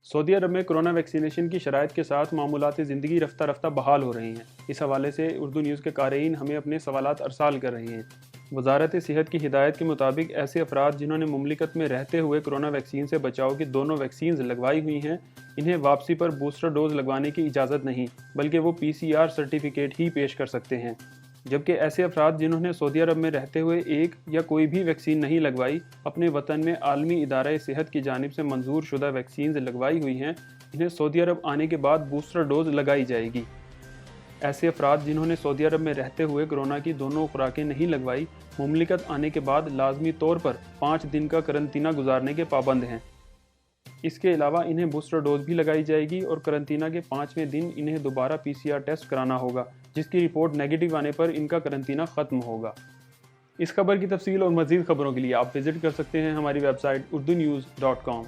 Saudi अरब में corona vaccination की शराइत के साथ मामूलात ज़िंदगी रफ्ता रफ्ता बहाल हो रही हैं। इस हवाले से उर्दू न्यूज़ के क़ारीन हमें अपने सवालात अरसाल कर रही हैं। वजारत सेहत की हिदायत के मुताबिक ऐसे अफराद जिन्होंने मुमलिकत में रहते हुए कोरोना वैक्सीन से बचाव की दोनों वैक्सीन लगवाई हुई हैं, इन्हें वापसी पर बूस्टर डोज लगवाने की इजाज़त नहीं, बल्कि वो PCR सर्टिफिकेट ही पेश कर सकते हैं। जबकि ऐसे अफराद जिन्होंने सऊदी अरब में रहते हुए एक या कोई भी वैक्सीन नहीं लगवाई, अपने वतन में आलमी इदारा सेहत की जानिब से मंजूर शुदा वैक्सीन लगवाई हुई हैं, इन्हें सऊदी अरब आने के बाद बूस्टर डोज लगाई जाएगी। ऐसे अफराद जिन्होंने सऊदी अरब में रहते हुए कोरोना की दोनों खुराकें नहीं लगवाई, मुमलिकत आने के बाद लाजमी तौर पर 5 दिन का करंतना गुजारने के पाबंद हैं। इसके अलावा इन्हें बूस्टर डोज भी लगाई जाएगी और करंतना के 5वें दिन इन्हें दोबारा PCR टेस्ट कराना होगा, जिसकी रिपोर्ट नेगेटिव आने पर इनका करंतना ख़त्म होगा। इस खबर की तफसील और मज़ीद खबरों के लिए आप विज़िट कर सकते हैं हमारी वेबसाइट urdunews.com।